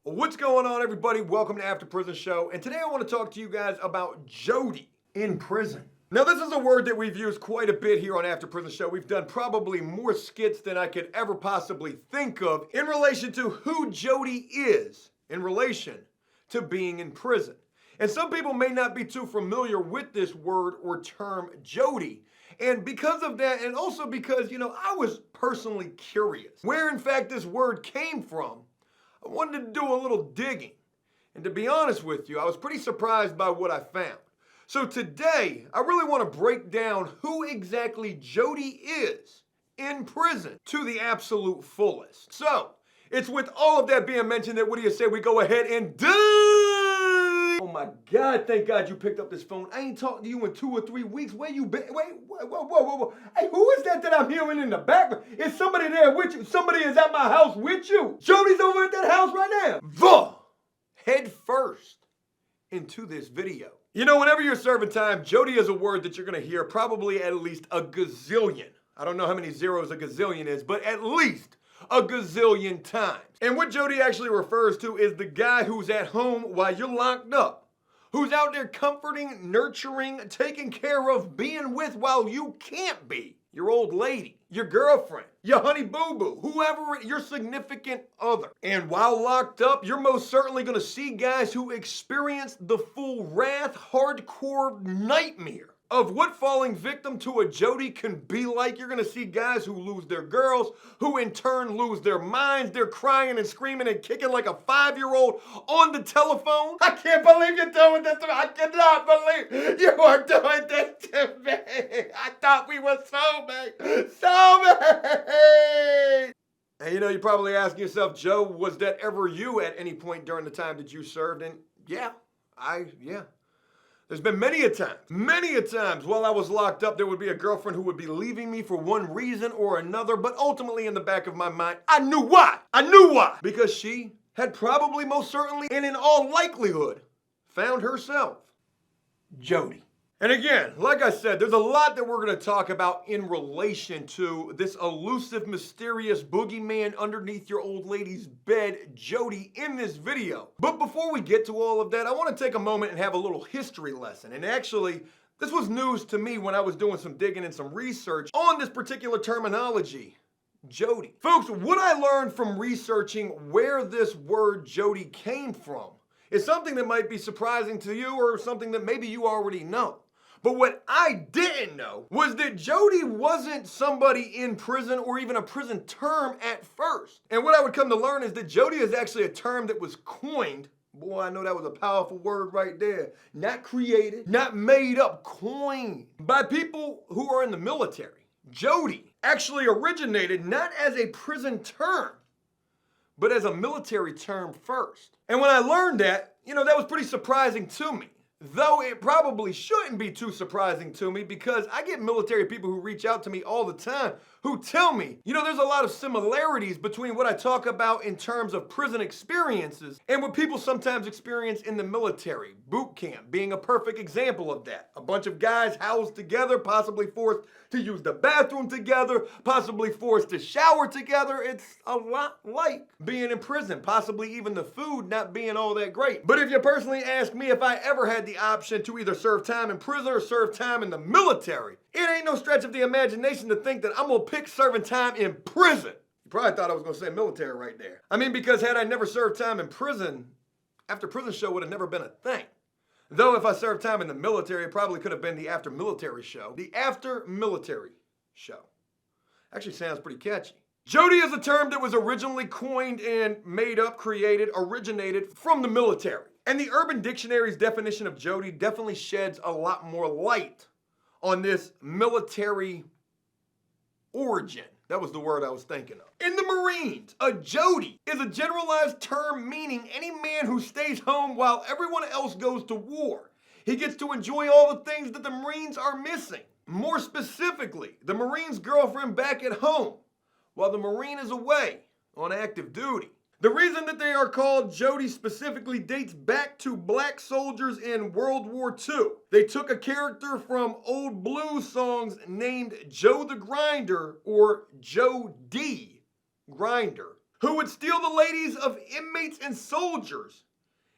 What's going on, everybody? Welcome to After Prison Show, and today I want to talk to you guys about Jody in prison. Now, this is a word that we've used quite a bit here on After Prison Show. We've done probably more skits than I could ever possibly think of in relation to who Jody is in relation to being in prison. And some people may not be too familiar with this word or term Jody. And because of that, and also because, I was personally curious where in fact this word came from, I wanted to do a little digging. And to be honest with you, I was pretty surprised by what I found. So today, I really want to break down who exactly Jody is in prison to the absolute fullest. So, it's with all of that being mentioned that what do you say we go ahead and do? Oh my God, thank God you picked up this phone. I ain't talked to you in 2 or 3 weeks. Where you been? Wait, whoa. Hey, who is that I'm hearing in the background? Is somebody there with you? Somebody is at my house with you. Jody's over at that house right now. Head first into this video. Whenever you're serving time, Jody is a word that you're going to hear probably at least a gazillion. I don't know how many zeros a gazillion is, but at least a gazillion times. And what Jody actually refers to is the guy who's at home while you're locked up, who's out there comforting, nurturing, taking care of, being with while you can't be. Your old lady, your girlfriend, your honey boo-boo, whoever, your significant other. And while locked up, you're most certainly going to see guys who experience the full wrath, hardcore nightmare of what falling victim to a Jody can be like. You're going to see guys who lose their girls, who in turn lose their minds. They're crying and screaming and kicking like a 5-year-old on the telephone. I can't believe you're doing this to me. I cannot believe you are doing this to me. I thought we were soulmates. Soulmates! And you're probably asking yourself, Joe, was that ever you at any point during the time that you served? And yeah. There's been many a times while I was locked up, there would be a girlfriend who would be leaving me for one reason or another, but ultimately in the back of my mind, I knew why. Because she had probably, most certainly, and in all likelihood, found herself Jody. And again, like I said, there's a lot that we're going to talk about in relation to this elusive, mysterious boogeyman underneath your old lady's bed, Jody, in this video. But before we get to all of that, I want to take a moment and have a little history lesson. And actually, this was news to me when I was doing some digging and some research on this particular terminology, Jody. Folks, what I learned from researching where this word Jody came from is something that might be surprising to you or something that maybe you already know. But what I didn't know was that Jody wasn't somebody in prison or even a prison term at first. And what I would come to learn is that Jody is actually a term that was coined. Boy, I know that was a powerful word right there. Not created, not made up, coined by people who are in the military. Jody actually originated not as a prison term, but as a military term first. And when I learned that, that was pretty surprising to me. Though it probably shouldn't be too surprising to me because I get military people who reach out to me all the time who tell me, there's a lot of similarities between what I talk about in terms of prison experiences and what people sometimes experience in the military. Boot camp being a perfect example of that. A bunch of guys housed together, possibly forced to use the bathroom together, possibly forced to shower together. It's a lot like being in prison, possibly even the food not being all that great. But if you personally ask me if I ever had the option to either serve time in prison or serve time in the military, it ain't no stretch of the imagination to think that I'm gonna pick serving time in prison. You probably thought I was gonna say military right there. Because had I never served time in prison, After Prison Show would have never been a thing. Though if I served time in the military, it probably could have been the After Military Show. The After Military Show. Actually sounds pretty catchy. Jody is a term that was originally coined and made up, created, originated from the military. And the Urban Dictionary's definition of Jody definitely sheds a lot more light on this military origin. That was the word I was thinking of. In the Marines, a Jody is a generalized term meaning any man who stays home while everyone else goes to war. He gets to enjoy all the things that the Marines are missing. More specifically, the Marine's girlfriend back at home while the Marine is away on active duty. The reason that they are called Jody specifically dates back to black soldiers in World War II. They took a character from old blues songs named Joe the Grinder or Joe D. Grinder, who would steal the ladies of inmates and soldiers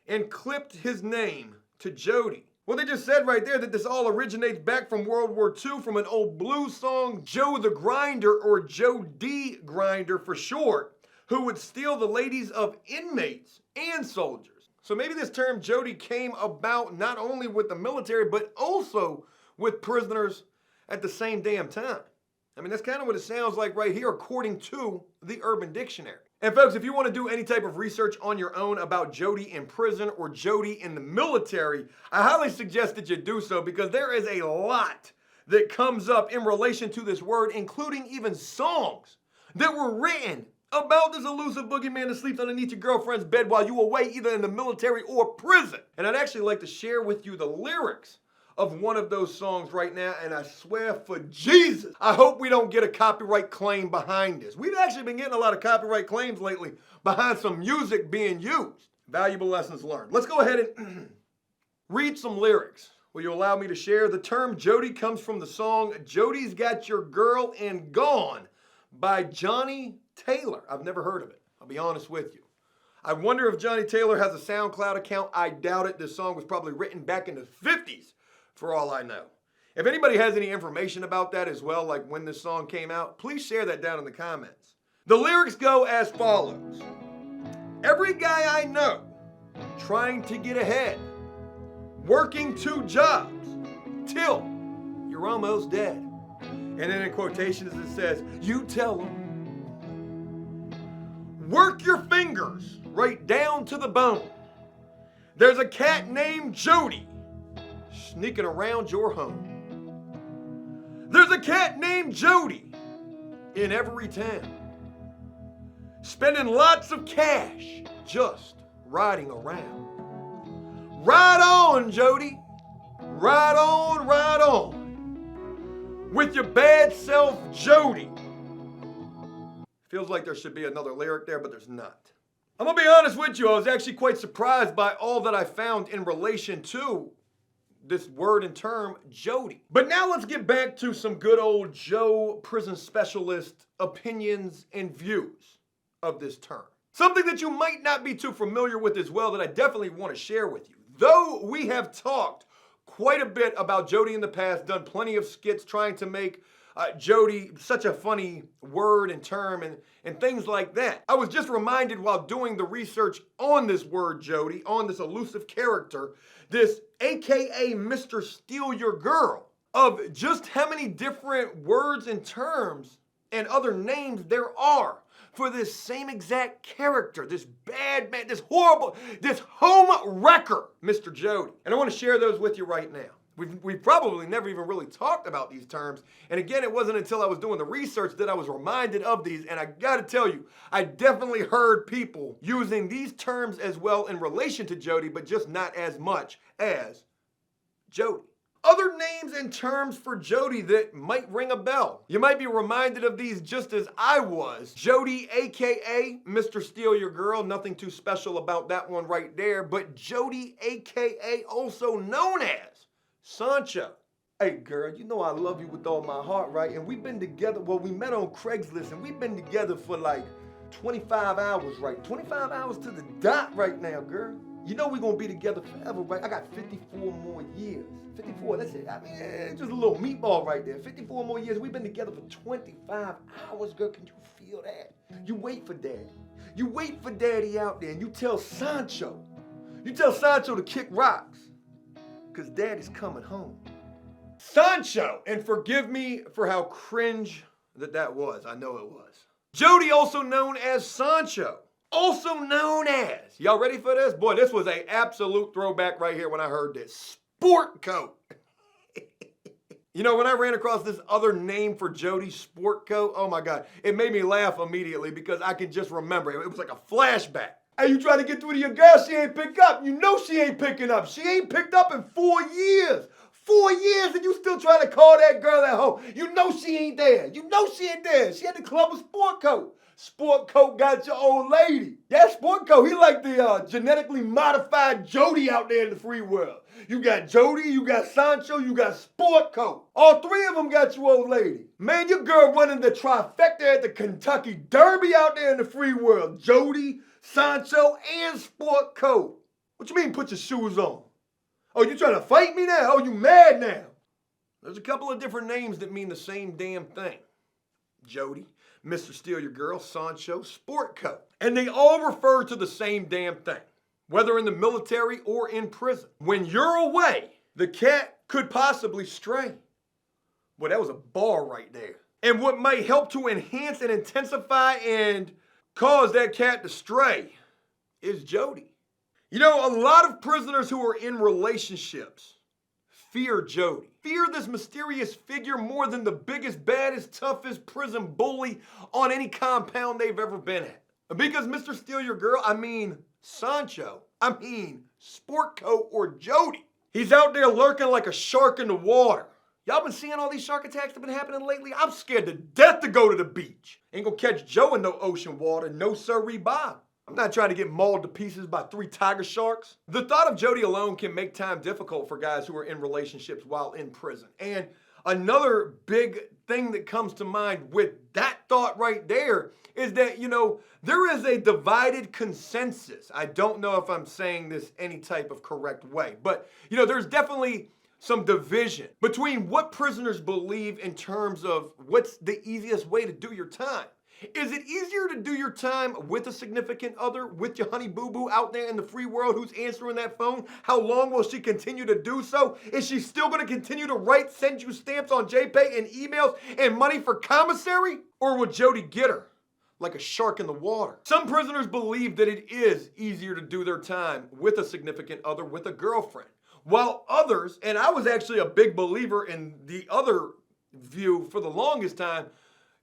and clipped his name to Jody. Well, they just said right there that this all originates back from World War II from an old blues song, Joe the Grinder, or Jody Grinder for short, who would steal the ladies of inmates and soldiers. So maybe this term Jody came about not only with the military, but also with prisoners at the same damn time. I mean, that's kind of what it sounds like right here, according to the Urban Dictionary. And folks, if you want to do any type of research on your own about Jody in prison or Jody in the military, I highly suggest that you do so, because there is a lot that comes up in relation to this word, including even songs that were written about this elusive boogeyman that sleeps underneath your girlfriend's bed while you away either in the military or prison. And I'd actually like to share with you the lyrics of one of those songs right now, and I swear for Jesus, I hope we don't get a copyright claim behind this. We've actually been getting a lot of copyright claims lately behind some music being used. Valuable lessons learned. Let's go ahead and read some lyrics. Will you allow me to share? The term Jody comes from the song Jody's Got Your Girl and Gone by Johnny Taylor. I've never heard of it. I'll be honest with you. I wonder if Johnny Taylor has a SoundCloud account. I doubt it. This song was probably written back in the 50s. For all I know. If anybody has any information about that as well, like when this song came out, please share that down in the comments. The lyrics go as follows. Every guy I know trying to get ahead, working 2 jobs till you're almost dead. And then in quotations it says, you tell them, work your fingers right down to the bone. There's a cat named Jody sneaking around your home. There's a cat named Jody in every town, spending lots of cash just riding around. Ride on, Jody. Ride on, ride on. With your bad self, Jody. Feels like there should be another lyric there, but there's not. I'm gonna be honest with you, I was actually quite surprised by all that I found in relation to this word and term, Jody. But now let's get back to some good old Joe prison specialist opinions and views of this term. Something that you might not be too familiar with as well that I definitely want to share with you. Though we have talked quite a bit about Jody in the past, done plenty of skits trying to make Jody such a funny word and term and things like that. I was just reminded while doing the research on this word Jody, on this elusive character, this AKA Mr. Steal Your Girl, of just how many different words and terms and other names there are for this same exact character, this bad man, this horrible, this home wrecker, Mr. Jody. And I want to share those with you right now. We've probably never even really talked about these terms. And again, it wasn't until I was doing the research that I was reminded of these. And I gotta tell you, I definitely heard people using these terms as well in relation to Jody, but just not as much as Jody. Other names and terms for Jody that might ring a bell. You might be reminded of these just as I was. Jody, AKA Mr. Steal Your Girl. Nothing too special about that one right there. But Jody, AKA also known as Sancho. Hey girl, you know I love you with all my heart, right? And we've been together, well, we met on Craigslist and we've been together for like 25 hours, right? 25 hours to the dot right now, girl. You know we're gonna be together forever, right? I got 54 more years. 54, that's it. I mean, it's just a little meatball right there. 54 more years. We've been together for 25 hours, girl. Can you feel that? You wait for daddy. You wait for daddy out there and you tell Sancho to kick rocks. Because daddy's coming home. Sancho, and forgive me for how cringe that was. I know it was. Jody, also known as Sancho. Also known as, y'all ready for this? Boy, this was an absolute throwback right here when I heard this. Sport coat. You know, when I ran across this other name for Jody, sport coat, oh my God, it made me laugh immediately because I can just remember it. It was like a flashback. Hey, you trying to get through to your girl, she ain't pick up. You know she ain't picking up. She ain't picked up in 4 years. 4 years and you still trying to call that girl at home. You know she ain't there. You know she ain't there. She at the club with sport coat. Sport Coat got your old lady. Yeah, Sport Coat, he like the genetically modified Jody out there in the free world. You got Jody, you got Sancho, you got Sport Coat. All three of them got your old lady. Man, your girl running the trifecta at the Kentucky Derby out there in the free world. Jody, Sancho, and Sport Coat. What you mean put your shoes on? Oh, you trying to fight me now? Oh, you mad now? There's a couple of different names that mean the same damn thing. Jody, Mr. Steal Your Girl, Sancho, Sport Coat. And they all refer to the same damn thing, whether in the military or in prison. When you're away, the cat could possibly stray. Well, that was a bar right there. And what might help to enhance and intensify and cause that cat to stray is Jody. You know, a lot of prisoners who are in relationships fear Jody. Fear this mysterious figure more than the biggest, baddest, toughest prison bully on any compound they've ever been at. Because Mr. Steal Your Girl, I mean Sancho, I mean Sport Coat or Jody. He's out there lurking like a shark in the water. Y'all been seeing all these shark attacks that been happening lately? I'm scared to death to go to the beach. Ain't gonna catch Joe in no ocean water, no sirree Bob. I'm not trying to get mauled to pieces by 3 tiger sharks. The thought of Jody alone can make time difficult for guys who are in relationships while in prison. And another big thing that comes to mind with that thought right there is that, you know, there is a divided consensus. I don't know if I'm saying this any type of correct way, but, you know, there's definitely some division between what prisoners believe in terms of what's the easiest way to do your time. Is it easier to do your time with a significant other, with your honey boo-boo out there in the free world who's answering that phone? How long will she continue to do so? Is she still going to continue to write, send you stamps on JPay and emails and money for commissary? Or will Jody get her like a shark in the water? Some prisoners believe that it is easier to do their time with a significant other, with a girlfriend. While others, and I was actually a big believer in the other view for the longest time,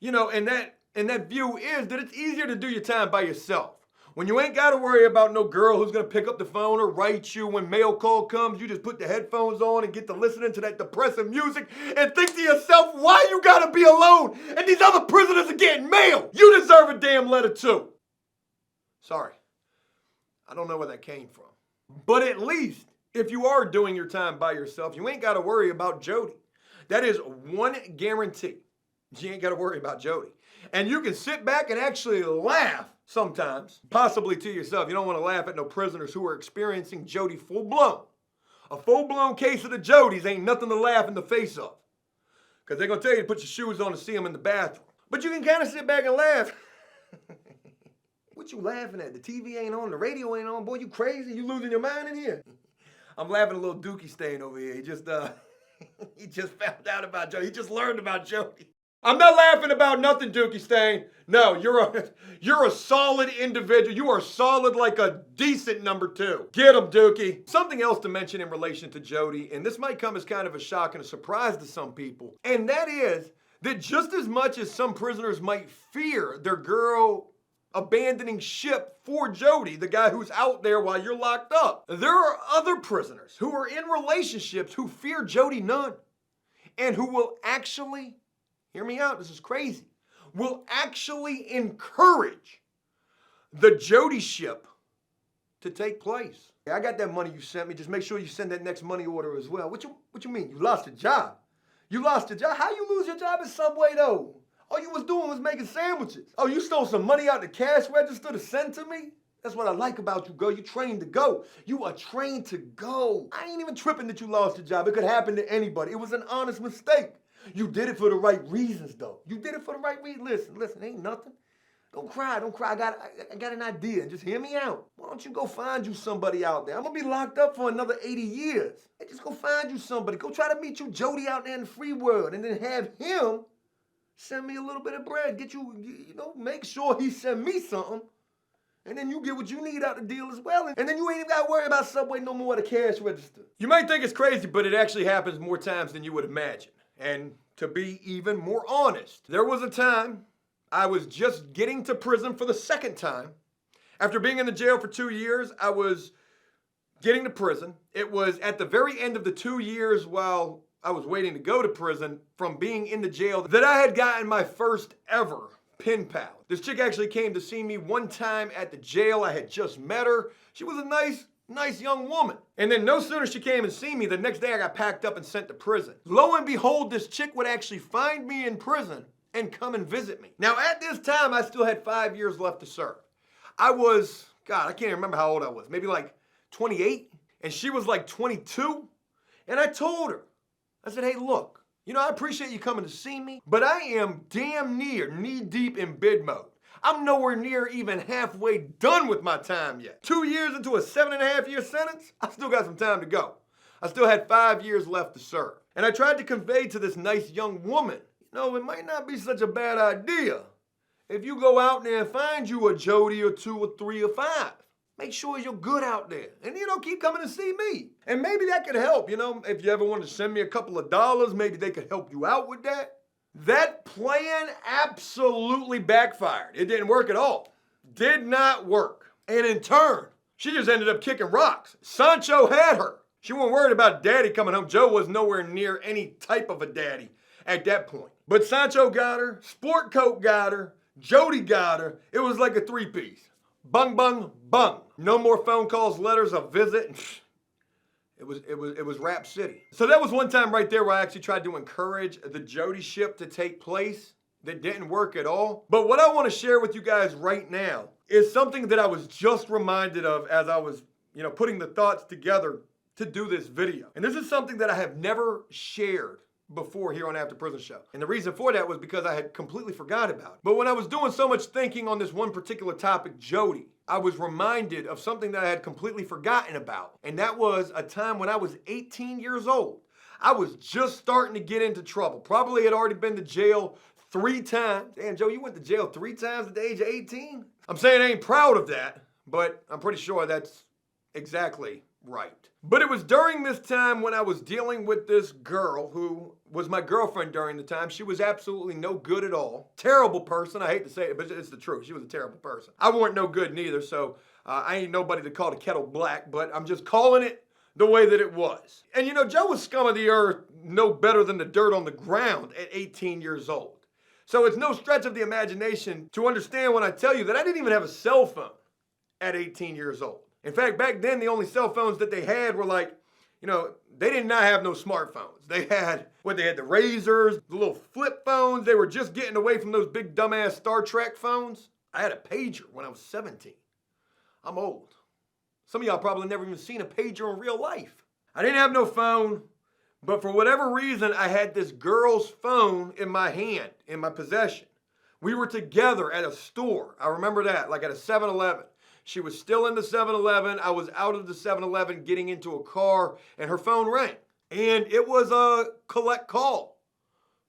you know, and that view is that it's easier to do your time by yourself. When you ain't got to worry about no girl who's going to pick up the phone or write you when mail call comes, you just put the headphones on and get to listening to that depressing music and think to yourself, why you got to be alone and these other prisoners are getting mail? You deserve a damn letter too. Sorry. I don't know where that came from. But at least if you are doing your time by yourself, you ain't got to worry about Jody. That is one guarantee. You ain't got to worry about Jody. And you can sit back and actually laugh sometimes, possibly to yourself. You don't want to laugh at no prisoners who are experiencing Jody full-blown. A full-blown case of the Jodies ain't nothing to laugh in the face of. Because they're going to tell you to put your shoes on to see them in the bathroom. But you can kind of sit back and laugh. What you laughing at? The TV ain't on, the radio ain't on. Boy, you crazy? You losing your mind in here? I'm laughing at a little Dookie Stain over here. He just found out about Jody. He just learned about Jody. I'm not laughing about nothing, Dookie Stain. No, you're a solid individual. You are solid like a decent number 2. Get him, Dookie. Something else to mention in relation to Jody, and this might come as kind of a shock and a surprise to some people, and that is that just as much as some prisoners might fear their girl abandoning ship for Jody, the guy who's out there while you're locked up, there are other prisoners who are in relationships who fear Jody none, and who will actually, hear me out, this is crazy, will actually encourage the Jody ship to take place. I got that money you sent me. Just make sure you send that next money order as well. What you mean? You lost your job? You lost your job? How you lose your job at Subway though? All you was doing was making sandwiches. Oh, you stole some money out the cash register to send to me? That's what I like about you, girl. You trained to go. You are trained to go. I ain't even tripping that you lost your job. It could happen to anybody. It was an honest mistake. You did it for the right reasons, though. You did it for the right reasons. Listen, ain't nothing. Don't cry. I got an idea. Just hear me out. Why don't you go find you somebody out there? I'm going to be locked up for another 80 years. Hey, just go find you somebody. Go try to meet you Jody out there in the free world and then have him send me a little bit of bread. Get you, make sure he send me something. And then you get what you need out the deal as well. And then you ain't even got to worry about Subway no more at the cash register. You might think it's crazy, but it actually happens more times than you would imagine. And to be even more honest, there was a time I was just getting to prison for the second time. After being in the jail for 2 years, I was getting to prison. It was at the very end of the 2 years while I was waiting to go to prison from being in the jail that I had gotten my first ever pen pals. This chick actually came to see me one time at the jail. I had just met her. She was a nice young woman. And then no sooner she came and see me, the next day I got packed up and sent to prison. Lo and behold, this chick would actually find me in prison and come and visit me. Now at this time, I still had 5 years left to serve. I was, God, I can't remember how old I was, maybe like 28, and she was like 22. And I told her, I said, hey, look, I appreciate you coming to see me, but I am damn near knee-deep in bid mode. I'm nowhere near even halfway done with my time yet. 2 years into a 7.5-year sentence, I still got some time to go. I still had 5 years left to serve. And I tried to convey to this nice young woman, it might not be such a bad idea if you go out there and find you a Jody or 2 or 3 or 5. Make sure you're good out there. And, keep coming to see me. And maybe that could help, if you ever want to send me a couple of dollars, maybe they could help you out with that. That plan absolutely backfired. It didn't work at all. Did not work. And in turn, she just ended up kicking rocks. Sancho had her. She wasn't worried about daddy coming home. Joe was nowhere near any type of a daddy at that point. But Sancho got her, Sport Coat got her, Jody got her. It was like a three-piece. Bung, bung, bung. No more phone calls, letters, a visit. It was Rap City. So that was one time right there where I actually tried to encourage the Jody ship to take place. That didn't work at all. But what I want to share with you guys right now is something that I was just reminded of as I was, putting the thoughts together to do this video. And this is something that I have never shared before here on After Prison Show. And the reason for that was because I had completely forgot about it. But when I was doing so much thinking on this one particular topic, Jody, I was reminded of something that I had completely forgotten about. And that was a time when I was 18 years old. I was just starting to get into trouble. Probably had already been to jail 3 times. Damn, Joe, you went to jail 3 times at the age of 18? I'm saying I ain't proud of that, but I'm pretty sure that's exactly right. But it was during this time when I was dealing with this girl who was my girlfriend during the time. She was absolutely no good at all. Terrible person. I hate to say it, but it's the truth. She was a terrible person. I weren't no good neither, so I ain't nobody to call the kettle black, but I'm just calling it the way that it was. And Joe was scum of the earth, no better than the dirt on the ground at 18 years old. So it's no stretch of the imagination to understand when I tell you that I didn't even have a cell phone at 18 years old. In fact, back then, the only cell phones that they had were like, they did not have no smartphones. They had the Razors, the little flip phones. They were just getting away from those big dumbass Star Trek phones. I had a pager when I was 17. I'm old. Some of y'all probably never even seen a pager in real life. I didn't have no phone, but for whatever reason, I had this girl's phone in my hand, in my possession. We were together at a store. I remember that, like at a 7-Eleven. She was still in the 7-Eleven. I was out of the 7-Eleven getting into a car, and her phone rang. And it was a collect call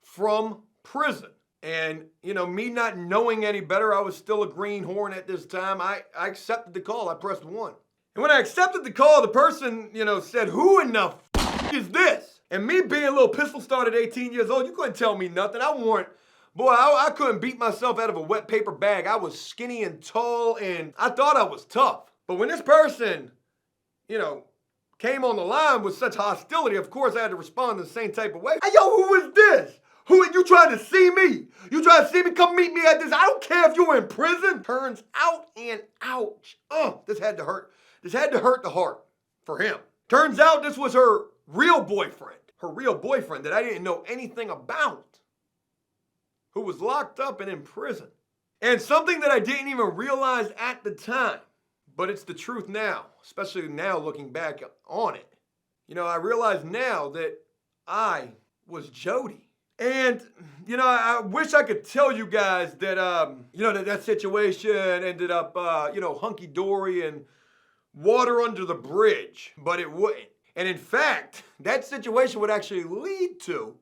from prison. And, me not knowing any better, I was still a greenhorn at this time. I accepted the call. I pressed 1. And when I accepted the call, the person, said, who in the is this? And me being a little pistol started 18 years old, you couldn't tell me nothing. I couldn't beat myself out of a wet paper bag. I was skinny and tall, and I thought I was tough. But when this person, came on the line with such hostility, of course I had to respond in the same type of way. Hey, yo, who is this? Who are you trying to see me? You trying to see me? Come meet me at this. I don't care if you're in prison. Turns out and ouch. This had to hurt. This had to hurt the heart for him. Turns out this was her real boyfriend. Her real boyfriend that I didn't know anything about, who was locked up and in prison. And something that I didn't even realize at the time, but it's the truth now, especially now looking back on it. I realize now that I was Jody. And, I wish I could tell you guys that, that situation ended up, hunky-dory and water under the bridge, but it wouldn't. And in fact, that situation would actually lead to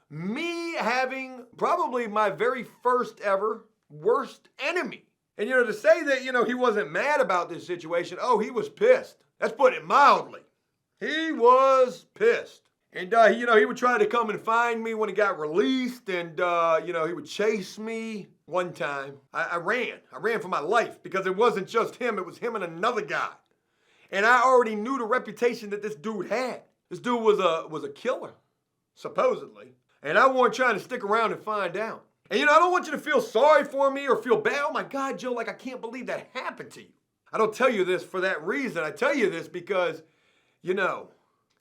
me having probably my very first ever worst enemy. And, to say that, he wasn't mad about this situation, he was pissed. Let's put it mildly. He was pissed. And, he would try to come and find me when he got released, and, he would chase me. One time, I ran for my life because it wasn't just him, it was him and another guy. And I already knew the reputation that this dude had. This dude was a killer, supposedly. And I wasn't trying to stick around and find out. And I don't want you to feel sorry for me or feel bad. Oh my God, Joe, like I can't believe that happened to you. I don't tell you this for that reason. I tell you this because,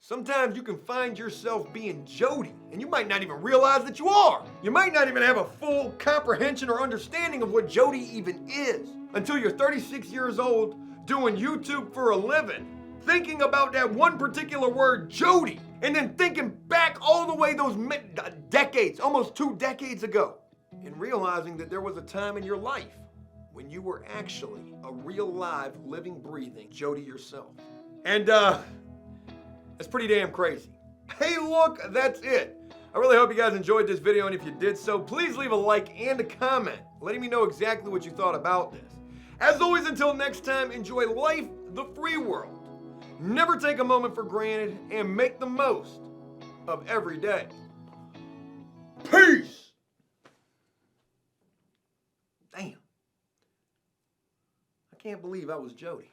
sometimes you can find yourself being Jody, and you might not even realize that you are. You might not even have a full comprehension or understanding of what Jody even is until you're 36 years old doing YouTube for a living, thinking about that one particular word, Jody, and then thinking back all the way those decades, almost 2 decades ago, and realizing that there was a time in your life when you were actually a real live, living, breathing Jody yourself. And that's pretty damn crazy. Hey, look, that's it. I really hope you guys enjoyed this video, and if you did so, please leave a like and a comment, letting me know exactly what you thought about this. As always, until next time, enjoy life, the free world. Never take a moment for granted, and make the most of every day. Peace! Damn. I can't believe I was Jody.